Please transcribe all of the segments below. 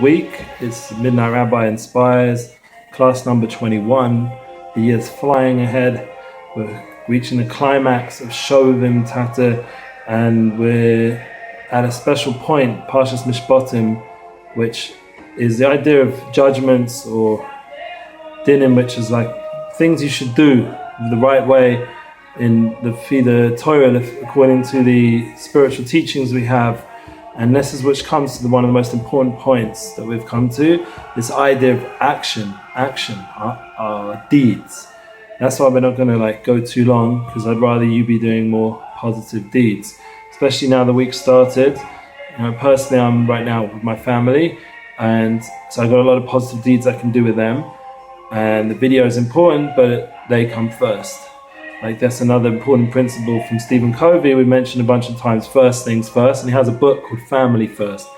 week. It's Midnightrabbi Inspires, class number 21. The year's flying ahead. We're reaching the climax of Shovim Tata, and we're at a special point, Parshas Mishpatim, which is the idea of judgments or dinim, which is like things you should do the right way in the Torah, according to the spiritual teachings we have. And this is which comes to one of the most important points that we've come to, this idea of action, our deeds. That's why we're not going to go too long, because I'd rather you be doing more positive deeds, especially now the week started. Personally, I'm right now with my family, and so I've got a lot of positive deeds I can do with them. And the video is important, but they come first. That's another important principle from Stephen Covey. We mentioned a bunch of times, first things first, and he has a book called Family First,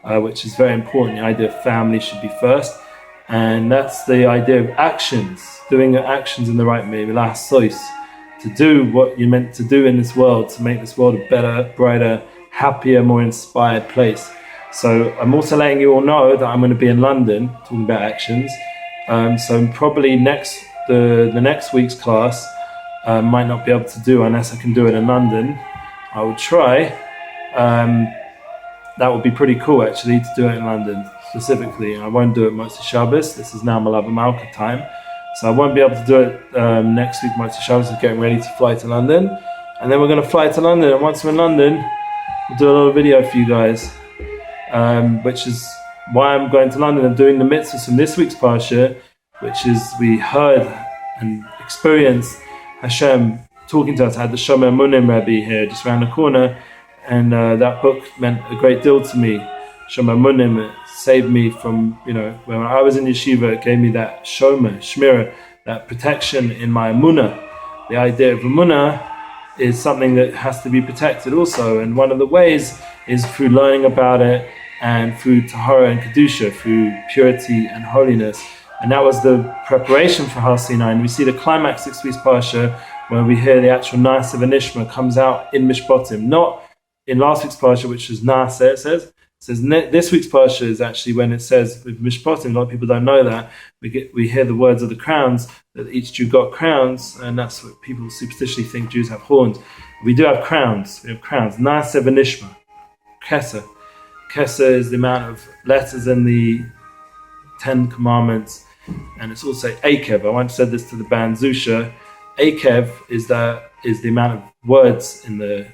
which is very important. The idea of family should be first, and that's the idea of actions, doing your actions in the right way, to do what you're meant to do in this world, to make this world a better, brighter, happier, more inspired place. So I'm also letting you all know that I'm going to be in London talking about actions. So probably the next week's class might not be able to do unless I can do it in London. I will try. That would be pretty cool actually, to do it in London specifically. I won't do it Motzei Shabbos. This is now Malava Malka time, so I won't be able to do it next week. Motzei Shabbos is getting ready to fly to London, and then we're going to fly to London, and once we're in London we'll do a little video for you guys, which is why I'm going to London and doing the mitzvahs from this week's Parsha, which is we heard and experienced Hashem talking to us. I had the Emunah Rabbi here just around the corner, and that book meant a great deal to me. Emunah, it saved me from, when I was in yeshiva, it gave me that shmira, that protection in my emunah. The idea of emunah is something that has to be protected also, and one of the ways is through learning about it and through tahara and kedusha, through purity and holiness. And that was the preparation for Har Sinai. And we see the climax 6 weeks Parsha, where we hear the actual Naiseh V'nishmah comes out in Mishpatim, not in last week's Parsha, which is Naaseh, it says. This week's Parsha is actually when it says with Mishpatim. A lot of people don't know that. We hear the words of the crowns, that each Jew got crowns, and that's what people superstitiously think Jews have horns. We do have crowns. We have crowns. Naiseh V'nishmah. Kesser. Kesser is the amount of letters in the 10 Commandments. And it's also Akev. I once said this to the band Zusha. Akev is the amount of words in the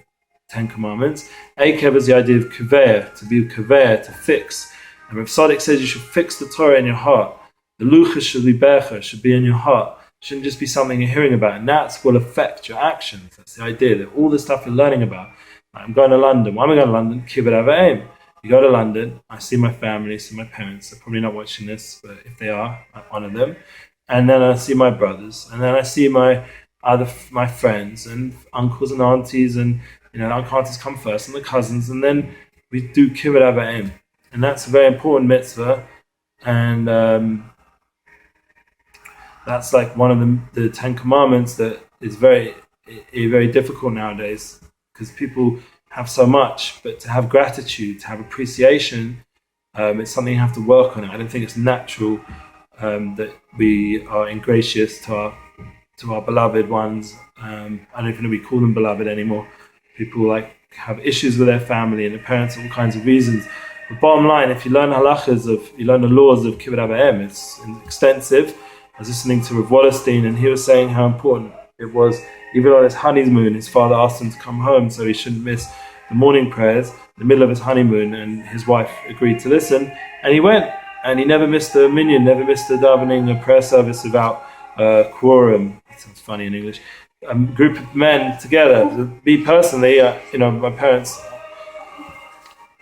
10 Commandments. Akev is the idea of kaveya, to be kaveya, to fix. And Rav Tzadok says you should fix the Torah in your heart. The luchas should be becha, should be in your heart. It shouldn't just be something you're hearing about. And that will affect your actions. That's the idea, that all the stuff you're learning about. I'm going to London. Why am I going to London? Kibbud Avayim. You go to London, I see my family, see my parents. They're probably not watching this, but if they are, I honor them. And then I see my brothers, and then I see my friends and uncles and aunties, and the uncle aunties come first, and the cousins, and then we do kibbud avayim, and that's a very important mitzvah, and that's like one of the 10 Commandments that is very, very difficult nowadays, because people have so much, but to have gratitude, to have appreciation, it's something you have to work on. I don't think it's natural that we are ingratious to our beloved ones. I don't even know we call them beloved anymore. People have issues with their family and their parents, all kinds of reasons. But bottom line, if you learn you learn the laws of kibbud avayim, it's extensive. I was listening to Rav Wallerstein, and he was saying how important it was. Even on his honeymoon, his father asked him to come home so he shouldn't miss the morning prayers in the middle of his honeymoon, and his wife agreed to listen, and he went, and he never missed the minyan, never missed the davening, a prayer service without quorum. That sounds funny in English. A group of men together. Me personally, my parents,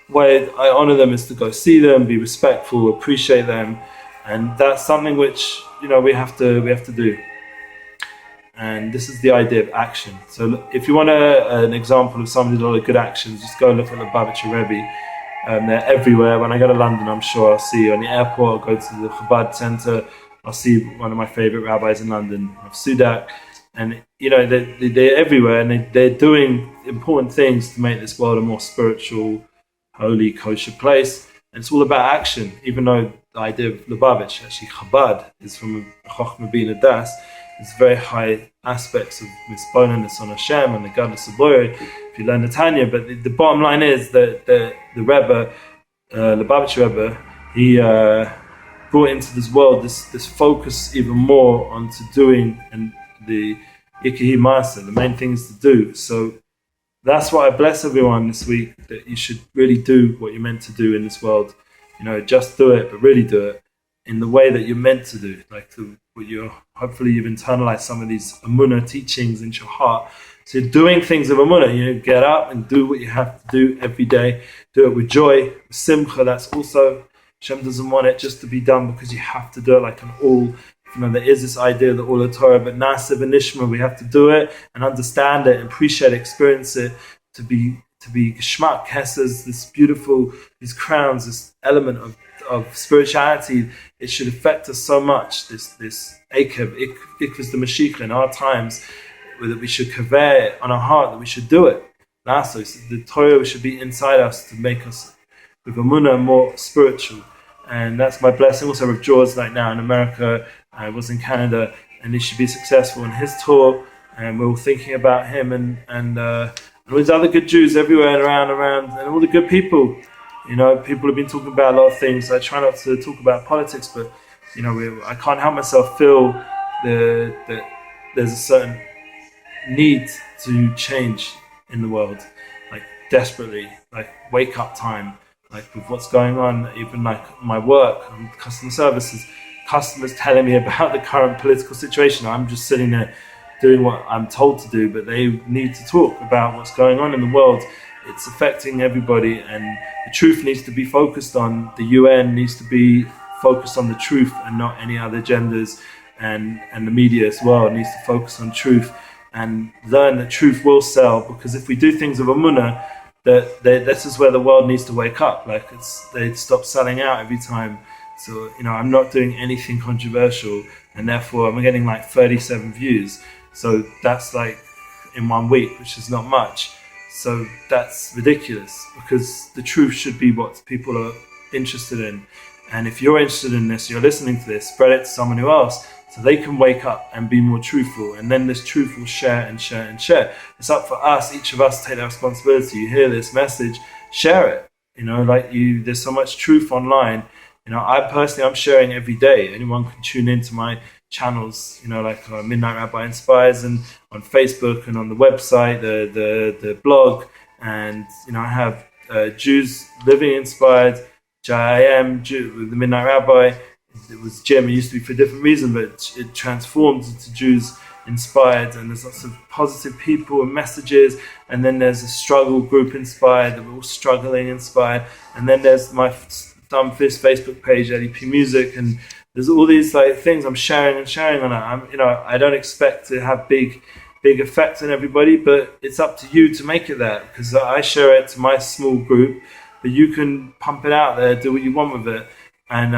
the way I honor them is to go see them, be respectful, appreciate them, and that's something which we have to do. And this is the idea of action. So if you want an example of somebody who did a lot of good actions, just go look at the Midnightrabbi. They're everywhere. When I go to London, I'm sure I'll see you on the airport. I'll go to the Chabad Center. I'll see one of my favorite rabbis in London, Rav Sudak. And they're everywhere, and they're doing important things to make this world a more spiritual, holy, kosher place. And it's all about action, even though the idea of Lubavitch, actually Chabad, is from a Chochmah Bina Das. It's very high aspects of misboneness on Hashem and the godless of Birah, if you learn the Tanya. But the bottom line is that the Rebbe, Lubavitch Rebbe, he brought into this world this focus even more onto doing and the Ikahi Masa, the main things to do. So that's what I bless everyone this week, that you should really do what you're meant to do in this world. Just do it, but really do it in the way that you're meant to do. Hopefully you've internalized some of these Emunah teachings into your heart. So you're doing things of Emunah. Get up and do what you have to do every day. Do it with joy, with simcha. That's also, Hashem doesn't want it just to be done because you have to do it like an all. There is this idea of the all of Torah, but Naiseh V'nishmah, we have to do it and understand it, appreciate it, experience it, to be Geshmak, Hesses, this beautiful, these crowns, this element of spirituality. It should affect us so much, this Akev, Ikvus the Mashiach in our times, that we should convey it on our heart, that we should do it. So the Torah should be inside us to make us, with Emunah, more spiritual. And that's my blessing. Also with George right now in America. I was in Canada, and he should be successful in his tour. And we're all thinking about him and all these other good Jews everywhere and around, and all the good people. People have been talking about a lot of things. I try not to talk about politics, but I can't help myself feel that there's a certain need to change in the world, like desperately, like wake up time, like with what's going on, even like my work and customer services, customers telling me about the current political situation. I'm just sitting there doing what I'm told to do, but they need to talk about what's going on in the world. It's affecting everybody, and the truth needs to be focused on. The UN needs to be focused on the truth and not any other agendas, and the media as well needs to focus on truth and learn that truth will sell. Because if we do things of Emunah, this is where the world needs to wake up. Like they stop selling out every time. So I'm not doing anything controversial, and therefore I'm getting like 37 views. So that's like in 1 week, which is not much. So that's ridiculous, because the truth should be what people are interested in. And if you're interested in this, you're listening to this, spread it to someone else so they can wake up and be more truthful. And then this truth will share and share and share. It's up for us, each of us, to take that responsibility. You hear this message, share it. There's so much truth online. I'm sharing every day. Anyone can tune into my channels, Midnightrabbi Inspires, and on Facebook and on the website, the blog, and I have Jews Living Inspired, JIM, the Midnightrabbi. It was Jim. It used to be for a different reason, but it transformed into Jews Inspired, and there's lots of positive people and messages. And then there's a struggle group Inspired, that we're all struggling Inspired. And then there's my Dumbfist Facebook page, LEP Music, and there's all these things I'm sharing on it. I don't expect to have big effects on everybody, but it's up to you to make it that, because I share it to my small group, but you can pump it out there, do what you want with it, and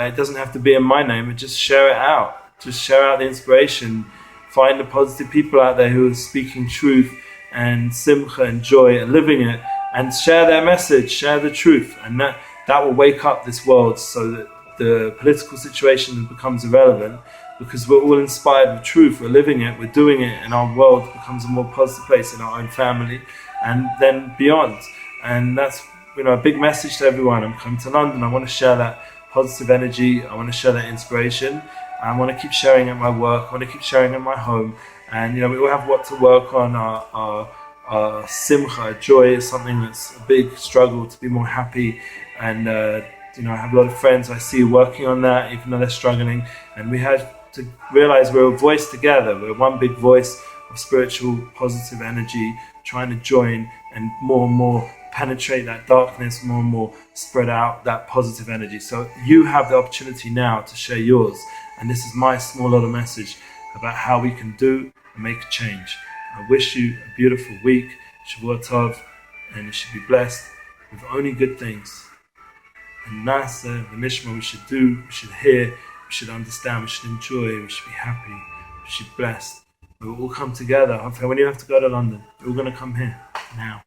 it doesn't have to be in my name, but just share it out. Just share out the inspiration. Find the positive people out there who are speaking truth and simcha and joy and living it, and share their message, share the truth, and that will wake up this world so that the political situation becomes irrelevant, because we're all inspired with truth, we're living it, we're doing it, and our world becomes a more positive place in our own family and then beyond. And that's a big message to everyone. I'm coming to London, I want to share that positive energy, I want to share that inspiration, I want to keep sharing at my work, I want to keep sharing at my home. And we all have what to work on. Our simcha, joy, is something that's a big struggle to be more happy. And I have a lot of friends I see working on that, even though they're struggling. And we have to realize we're a voice together. We're one big voice of spiritual, positive energy, trying to join and more penetrate that darkness, more and more spread out that positive energy. So you have the opportunity now to share yours. And this is my small little message about how we can do and make a change. I wish you a beautiful week, Shavua Tov, and you should be blessed with only good things. And Naiseh V'nishmah, we should do, we should hear, we should understand, we should enjoy, we should be happy, we should be blessed. We will all come together. When you have to go to London, you're all going to come here now.